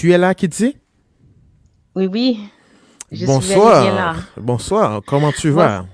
Tu es là, Kitty? Oui, oui, je suis bel et bien là. Bonsoir. Bonsoir. Comment tu Bon- vas?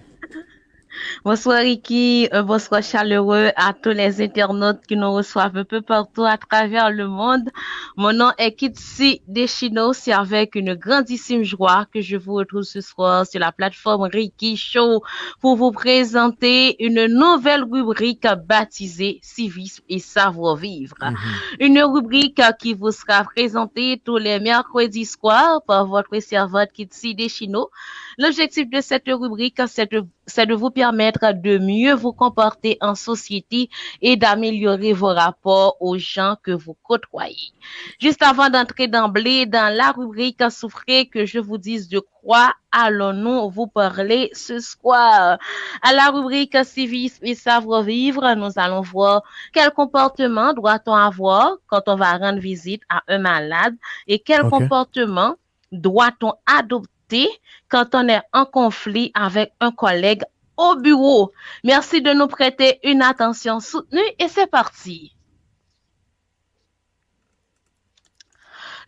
Bonsoir Ricky, un bonsoir chaleureux à tous les internautes qui nous reçoivent un peu partout à travers le monde. Mon nom est Kitsi Deschino, c'est avec une grandissime joie que je vous retrouve ce soir sur la plateforme Ricky Show pour vous présenter une nouvelle rubrique baptisée Civisme et savoir-vivre. Mhm. Une rubrique qui vous sera présentée tous les mercredis soirs par votre servante Kitsi Deschino. L'objectif de cette rubrique, c'est de vous permettre de mieux vous comporter en société et d'améliorer vos rapports aux gens que vous côtoyez. Juste avant d'entrer d'emblée dans la rubrique, souffrez que je vous dise de quoi allons-nous vous parler ce soir. À la rubrique civisme et savoir-vivre, nous allons voir quel comportement doit-on avoir quand on va rendre visite à un malade et quel OK. comportement doit-on adopter quand on est en conflit avec un collègue au bureau. Merci de nous prêter une attention soutenue et c'est parti.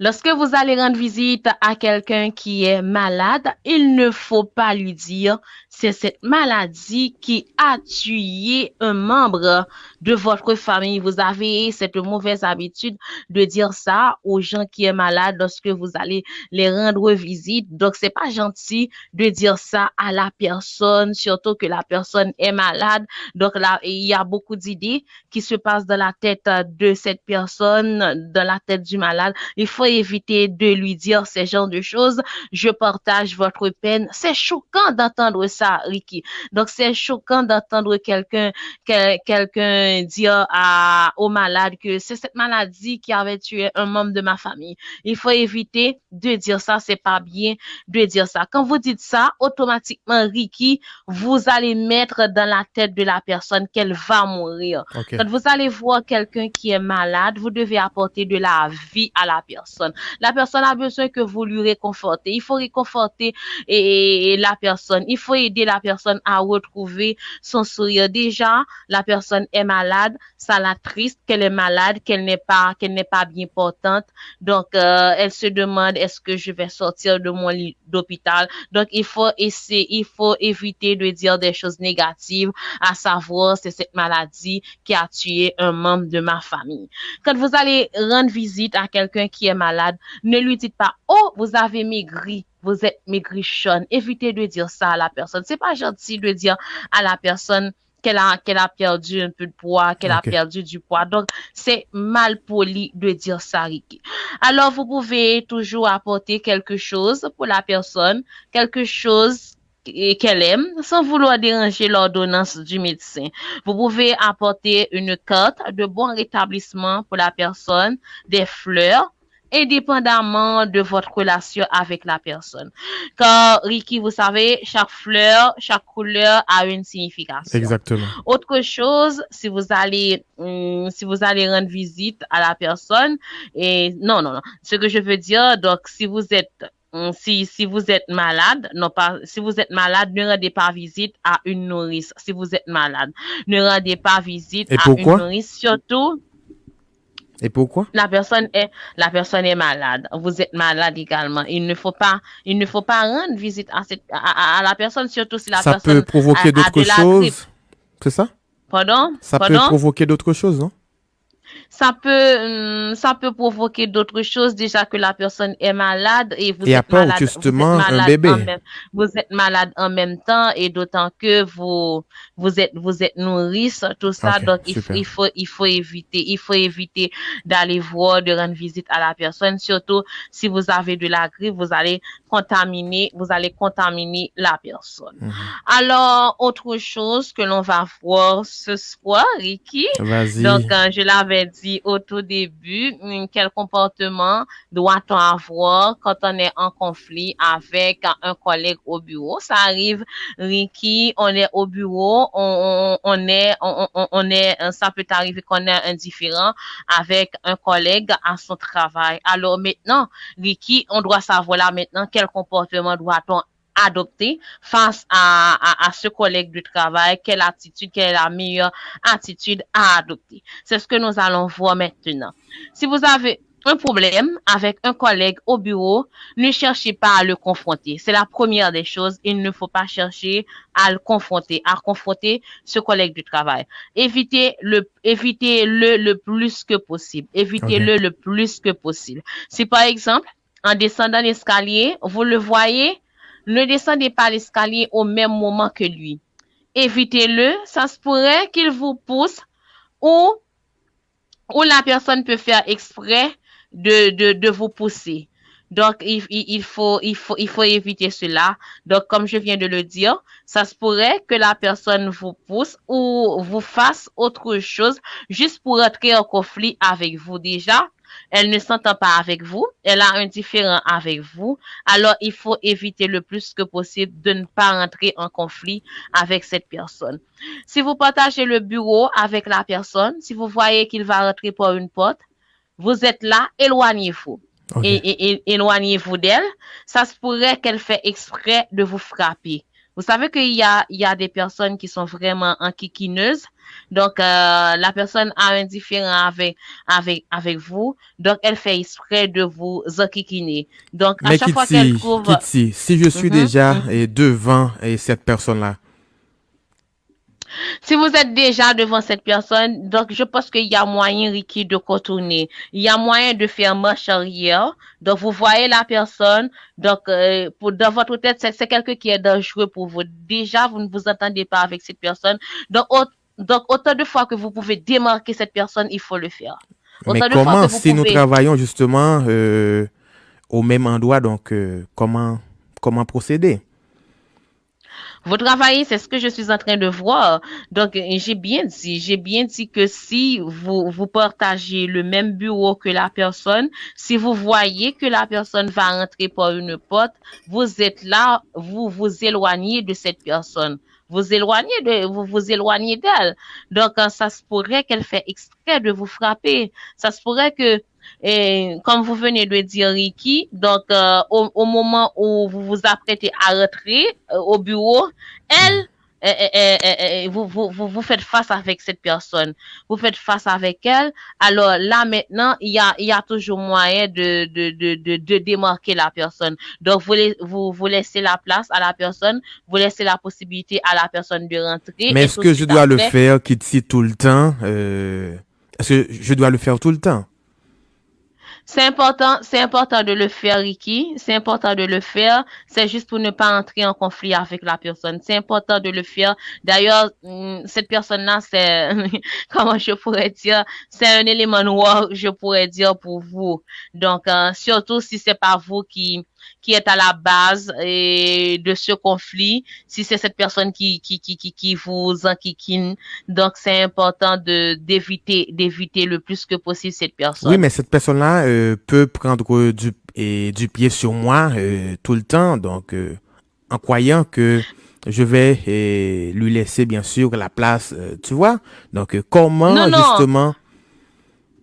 Lorsque vous allez rendre visite à quelqu'un qui est malade, il ne faut pas lui dire c'est cette maladie qui a tué un membre de votre famille. Vous avez cette mauvaise habitude de dire ça aux gens qui sont malades lorsque vous allez les rendre visite. Donc, c'est pas gentil de dire ça à la personne, surtout que la personne est malade. Donc là, il y a beaucoup d'idées qui se passent dans la tête de cette personne, dans la tête du malade. Il faut éviter de lui dire ces genres de choses. Je partage votre peine. C'est choquant d'entendre ça, Ricky. Donc, c'est choquant d'entendre quelqu'un dire au malade que c'est cette maladie qui avait tué un membre de ma famille. Il faut éviter de dire ça. C'est pas bien de dire ça. Quand vous dites ça, automatiquement, Ricky, vous allez mettre dans la tête de la personne qu'elle va mourir. OK. Quand vous allez voir quelqu'un qui est malade, vous devez apporter de la vie à la personne. La personne a besoin que vous lui réconfortez. Il faut réconforter la personne. Il faut aider la personne à retrouver son sourire. Déjà, la personne est malade. Ça la triste qu'elle est malade, qu'elle n'est pas bien portante. Donc, elle se demande est-ce que je vais sortir de mon lit d'hôpital. Donc, il faut éviter de dire des choses négatives, à savoir c'est cette maladie qui a tué un membre de ma famille. Quand vous allez rendre visite à quelqu'un qui est malade, ne lui dites pas, oh, vous avez maigri. Vous êtes maigrichonne. Évitez de dire ça à la personne. C'est pas gentil de dire à la personne qu'elle a perdu un peu de poids, qu'elle a OK. perdu du poids. Donc, c'est mal poli de dire ça, Ricky. Alors, vous pouvez toujours apporter quelque chose pour la personne, quelque chose qu'elle aime, sans vouloir déranger l'ordonnance du médecin. Vous pouvez apporter une carte de bon rétablissement pour la personne, des fleurs, indépendamment de votre relation avec la personne. Car, Ricky, vous savez, chaque fleur, chaque couleur a une signification. Exactement. Autre chose, si vous allez rendre visite à la personne, et non, ce que je veux dire, donc, si vous êtes malade, non pas, si vous êtes malade, ne rendez pas visite à une nourrice. Si vous êtes malade, ne rendez pas visite Et à une pourquoi? nourrice, surtout Et pourquoi? la personne est malade. Vous êtes malade également. Il ne faut pas rendre visite à la personne, surtout si la Ça peut personne provoquer a d'autres de la grippe. choses. C'est ça? Pardon? Ça peut Pardon? provoquer d'autres choses, non? Ça peut provoquer d'autres choses déjà que la personne est malade et Et apporte justement un bébé. vous êtes malade en même temps et d'autant que vous êtes nourrice, tout ça. OK, Donc, super. il faut éviter d'aller voir, de rendre visite à la personne. Surtout si vous avez de la grippe, vous allez contaminer la personne. Mhm. Alors, autre chose que l'on va voir ce soir, Ricky. Donc, Vas-y. je l'avais dit au tout début, quel comportement doit-on avoir quand on est en conflit avec un collègue au bureau? Ça arrive, Ricky, on est au bureau, ça peut arriver qu'on est indifférent avec un collègue à son travail. Alors maintenant, Ricky, on doit savoir là maintenant quel comportement doit-on adopter face à ce collègue de travail, quelle est la meilleure attitude à adopter. C'est ce que nous allons voir maintenant. Si vous avez un problème avec un collègue au bureau, ne cherchez pas à le confronter. C'est la première des choses. Il ne faut pas chercher à confronter ce collègue du travail. Évitez-le le plus que possible. Ok. Évitez-le le plus que possible. Si par exemple, en descendant l'escalier, vous le voyez, ne descendez pas l'escalier au même moment que lui. Évitez-le. Ça se pourrait qu'il vous pousse ou la personne peut faire exprès de vous pousser. Donc, il faut éviter cela. Donc, comme je viens de le dire, ça se pourrait que la personne vous pousse ou vous fasse autre chose juste pour entrer en conflit avec vous déjà. Elle ne s'entend pas avec vous, elle a un différend avec vous, alors il faut éviter le plus que possible de ne pas rentrer en conflit avec cette personne. Si vous partagez le bureau avec la personne, si vous voyez qu'il va rentrer par une porte, vous êtes là, éloignez-vous. Ok. Éloignez-vous d'elle. Ça se pourrait qu'elle fait exprès de vous frapper. Vous savez il y a des personnes qui sont vraiment enquiquineuses. Donc, la personne a un différend avec vous. Donc, elle fait exprès de vous enquiquiner. Donc, à Mais chaque fois qu'elle Kitsi, trouve... Kitsi, si je suis Mhm, déjà mhm. devant cette personne-là, Si vous êtes déjà devant cette personne, donc je pense qu'il y a moyen, Ricky, de contourner. Il y a moyen de faire marche arrière. Donc, vous voyez la personne. Donc, dans votre tête, c'est quelqu'un qui est dangereux pour vous. Déjà, vous ne vous entendez pas avec cette personne. Donc, autant de fois que vous pouvez démarquer cette personne, il faut le faire. mais Autant de fois que comment vous si nous pouvez... travaillons justement au même endroit, donc comment procéder? Vous travaillez, c'est ce que je suis en train de voir. Donc, j'ai bien dit que si vous partagez le même bureau que la personne, si vous voyez que la personne va rentrer par une porte, vous êtes là, vous vous éloignez de cette personne. Vous vous éloignez d'elle. Donc, ça se pourrait qu'elle fait exprès de vous frapper. Ça se pourrait que comme vous venez de dire, Ricky, donc au moment où vous vous apprêtez à rentrer au bureau, elle, vous faites face avec cette personne. Vous faites face avec elle. Alors là, maintenant, il y a toujours moyen de démarquer la personne. Donc, vous laissez la place à la personne, vous laissez la possibilité à la personne de rentrer Mais et est-ce tout de que je suite dois le après, faire, Kitsi, tout le temps? Est-ce que je dois le faire tout le temps? c'est important de le faire, Ricky. C'est important de le faire. C'est juste pour ne pas entrer en conflit avec la personne. C'est important de le faire. D'ailleurs, cette personne-là, c'est, comment je pourrais dire, c'est un élément noir, je pourrais dire, pour vous. Donc, surtout si c'est pas vous qui est à la base de ce conflit, si c'est cette personne qui vous enquiquine. Donc, c'est important d'éviter le plus que possible cette Oui, personne. mais cette personne-là peut prendre du pied sur moi tout le temps, donc en croyant que je vais lui laisser bien sûr la place, tu vois. Donc Non, comment non, justement...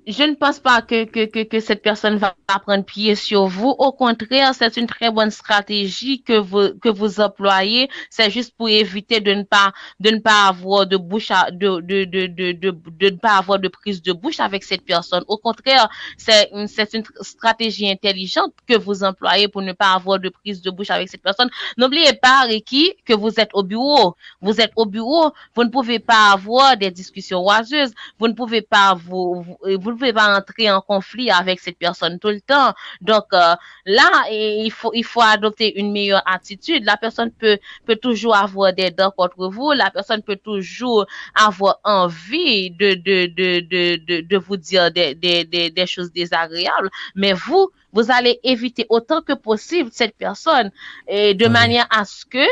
je ne pense pas que cette personne va prendre pied sur vous. Au contraire, c'est une très bonne stratégie que vous employez. C'est juste pour éviter de ne pas avoir de bouche de ne pas avoir de prise de bouche avec cette personne. Au contraire, c'est une stratégie intelligente que vous employez pour ne pas avoir de prise de bouche avec cette personne. N'oubliez pas, Ricky, que vous êtes au bureau. Vous êtes au bureau. Vous ne pouvez pas avoir des discussions oiseuses. Vous ne pouvez pas vous ne pouvez pas entrer en conflit avec cette personne tout le temps. Donc là, il faut adopter une meilleure attitude. La personne peut toujours avoir des dents contre vous. La personne peut toujours avoir envie de vous dire des choses désagréables. Mais vous allez éviter autant que possible cette personne et de Ok. manière à ce que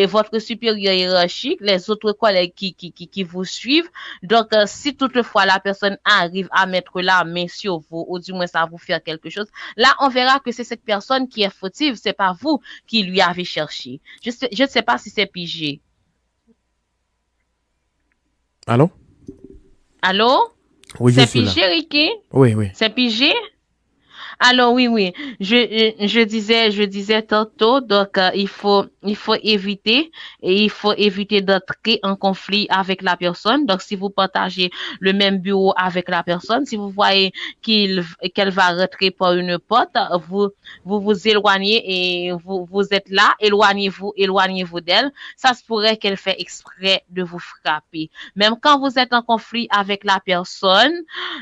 votre supérieur hiérarchique, les autres collègues qui vous suivent, donc si toutefois la personne arrive à mettre la main sur vous ou du moins à vous faire quelque chose, là on verra que c'est cette personne qui est fautive, c'est pas vous qui lui avez cherché. Je ne sais pas si c'est pigé. Allô? Allô? Oui, je C'est suis là. pigé, Ricky? Oui, oui. C'est pigé? Alors oui, je disais tantôt, donc il faut éviter et il faut éviter d'entrer en conflit avec la personne. Donc si vous partagez le même bureau avec la personne, si vous voyez qu'elle va rentrer par une porte, vous éloignez et vous êtes là, éloignez-vous d'elle. Ça se pourrait qu'elle fait exprès de vous frapper. Même quand vous êtes en conflit avec la personne,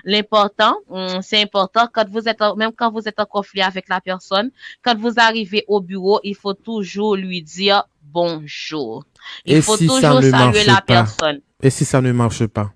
l'important, c'est important même quand vous êtes en conflit avec la personne, quand vous arrivez au bureau, il faut toujours lui dire bonjour. Il Et faut si ça toujours ne saluer marche la pas? personne. Et si ça ne marche pas?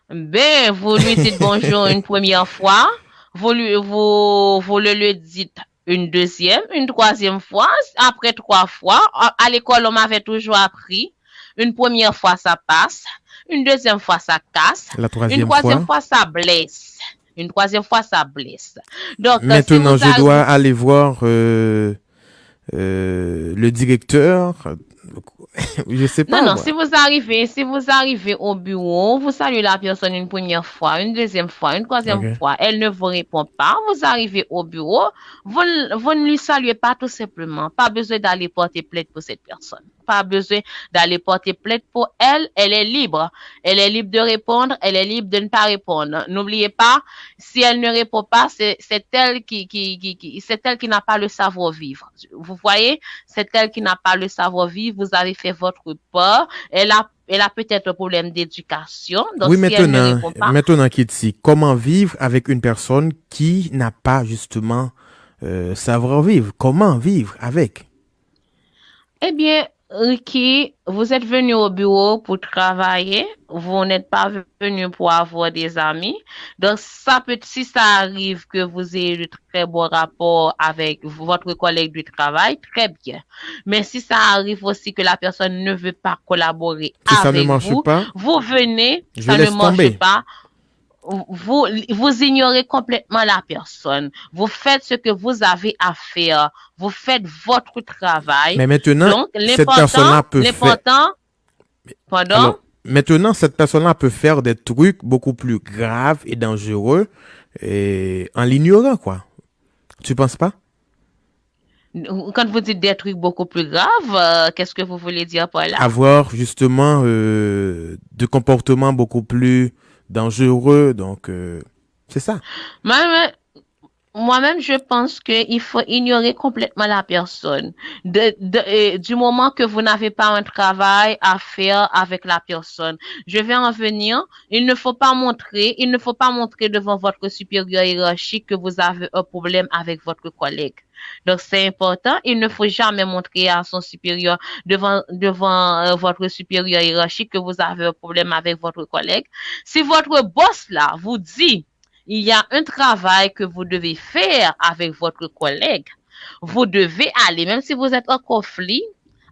Ben, vous lui dites bonjour une première fois, vous le dites une deuxième, une troisième fois, après 3 fois. À l'école, on m'avait toujours appris. Une première fois, ça passe. Une deuxième fois, ça casse. La Une troisième troisième fois? fois, ça blesse. Une troisième fois, ça blesse. Donc, si Maintenant, vous je dois arrivez, aller voir le directeur. Je sais non, pas, non, moi. si vous arrivez au bureau, vous saluez la personne une première fois, une deuxième fois, une troisième Ok. fois, elle ne vous répond pas, vous arrivez au bureau, vous ne lui saluez pas tout simplement. Pas besoin d'aller porter plainte pour cette personne. Pas besoin d'aller porter plainte pour elle, elle est libre. Elle est libre de répondre, elle est libre de ne pas répondre. N'oubliez pas, si elle ne répond pas, c'est elle c'est elle qui n'a pas le savoir-vivre. Vous voyez? C'est elle qui n'a pas le savoir-vivre, vous avez fait votre part, elle a peut-être un problème d'éducation, donc Oui, si elle ne maintenant, répond pas, maintenant, Kitsi, comment vivre avec une personne qui n'a pas justement savoir vivre? Comment vivre avec? eh bien, Ricky, vous êtes venu au bureau pour travailler, vous n'êtes pas venu pour avoir des amis. Donc, si ça arrive que vous ayez de très bons rapports avec votre collègue du travail, très bien. Mais si ça arrive aussi que la personne ne veut pas collaborer Si ça ne avec marche vous, pas, vous venez, je ça ne laisse marche tomber. pas, vous ignorez complètement la personne. Vous faites ce que vous avez à faire. Vous faites votre travail. Mais maintenant, Donc, cette personne-là peut faire, l'important, pardon? alors, maintenant, cette personne-là peut faire des trucs beaucoup plus graves et dangereux et en l'ignorant, quoi. Tu penses pas? Quand vous dites des trucs beaucoup plus graves, qu'est-ce que vous voulez dire par là? Avoir justement de comportements beaucoup plus dangereux, donc c'est ça. Moi, Moi-même, je pense qu'il faut ignorer complètement la personne. Du moment que vous n'avez pas un travail à faire avec la personne. Je vais en venir. Il ne faut pas montrer devant votre supérieur hiérarchique que vous avez un problème avec votre collègue. Donc, c'est important. Il ne faut jamais montrer à son supérieur devant votre supérieur hiérarchique que vous avez un problème avec votre collègue. Si votre boss là vous dit il y a un travail que vous devez faire avec votre collègue. Vous devez aller, même si vous êtes en conflit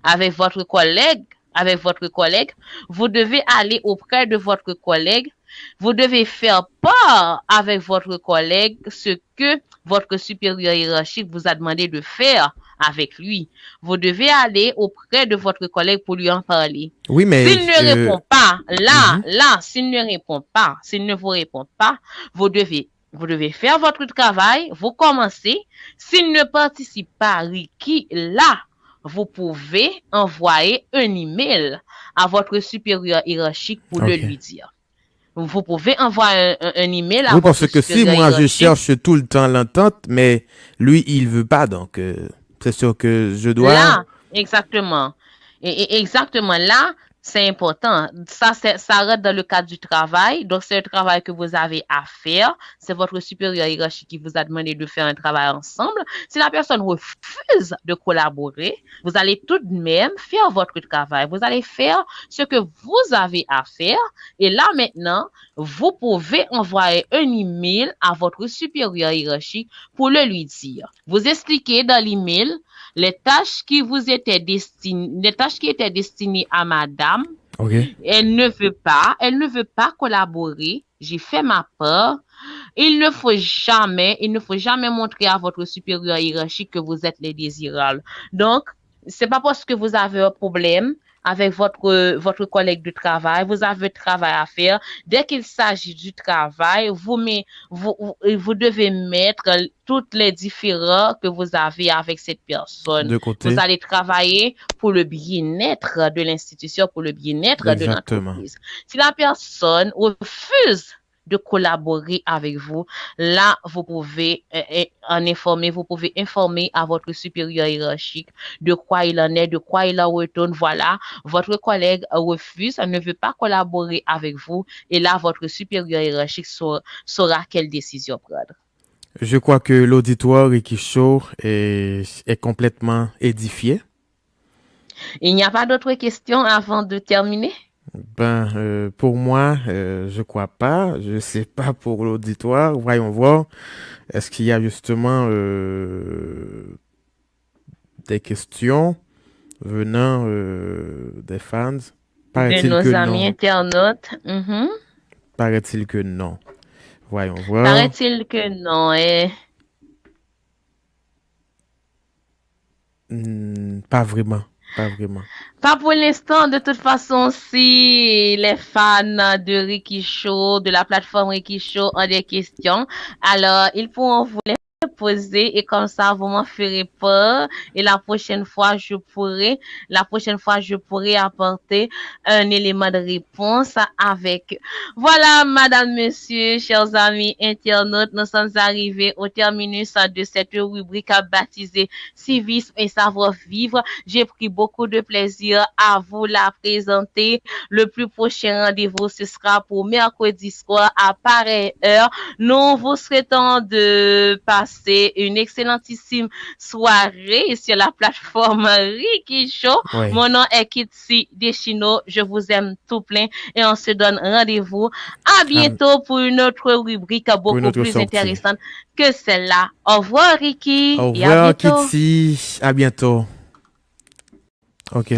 avec votre collègue, vous devez aller auprès de votre collègue. Vous devez faire part avec votre collègue ce que votre supérieur hiérarchique vous a demandé de faire avec lui. Vous devez aller auprès de votre collègue pour lui en parler. Oui, mais S'il ne répond pas, mhm. s'il ne vous répond pas, vous devez faire votre travail, vous commencez. S'il ne participe pas, Ricky, là, vous pouvez envoyer un email à votre supérieur hiérarchique pour le Ok. lui dire. Vous pouvez envoyer un email à Oui, votre parce que si supérieur moi je hiérarchique. cherche tout le temps l'entente, mais lui il veut pas, donc c'est sûr que je dois. Là, exactement. Et exactement là, c'est important. Ça rentre dans le cadre du travail. Donc, c'est un travail que vous avez à faire. C'est votre supérieur hiérarchique qui vous a demandé de faire un travail ensemble. Si la personne refuse de collaborer, vous allez tout de même faire votre travail. Vous allez faire ce que vous avez à faire. Et là, maintenant, vous pouvez envoyer un email à votre supérieur hiérarchique pour le lui dire. Vous expliquez dans l'email les tâches qui étaient destinées à madame, Ok. elle ne veut pas collaborer. J'ai fait ma part. Il ne faut jamais montrer à votre supérieur hiérarchique que vous êtes les désirables. Donc, c'est pas parce que vous avez un problème avec votre collègue de travail. Vous avez un travail à faire. Dès qu'il s'agit du travail, vous devez mettre tous les différends que vous avez avec cette personne. De Vous côté. allez travailler pour le bien-être de l'institution, pour le bien-être de Exactement. l'entreprise. Si la personne refuse de collaborer avec vous, là, vous pouvez en informer, vous pouvez informer à votre supérieur hiérarchique de quoi il en est, de quoi il en retourne. Voilà, votre collègue refuse, ne veut pas collaborer avec vous, et là, votre supérieur hiérarchique saura quelle décision prendre. Je crois que l'auditoire Rikisho est complètement édifié. Il n'y a pas d'autres questions avant de terminer? Ben, pour moi, je crois pas. Je sais pas pour l'auditoire. Voyons voir. Est-ce qu'il y a justement des questions venant des fans? De Paraît-il que nos amis non. internautes. Mhm. Paraît-il que non. Voyons voir. Paraît-il que non. Pas vraiment. Pas vraiment. Pas pour l'instant, de toute façon, si les fans de Ricky Show, de la plateforme Ricky Show ont des questions, alors ils pourront vous les poser et comme ça, vous m'en ferez peur et la prochaine fois, je pourrai apporter un élément de réponse avec. Voilà, madame, monsieur, chers amis internautes, nous sommes arrivés au terminus de cette rubrique baptisée Civisme et savoir-vivre. J'ai pris beaucoup de plaisir à vous la présenter. Le plus prochain rendez-vous, ce sera pour mercredi soir à pareille heure. Nous vous souhaitons de passer une excellentissime soirée sur la plateforme Ricky Show. Ouais. Mon nom est Kitsi Deschino. Je vous aime tout plein et on se donne rendez-vous à bientôt pour une autre rubrique beaucoup autre plus sortie. intéressante que celle-là. Au revoir, Ricky. Au Et à revoir, bientôt. Kitsi. À bientôt. Ok.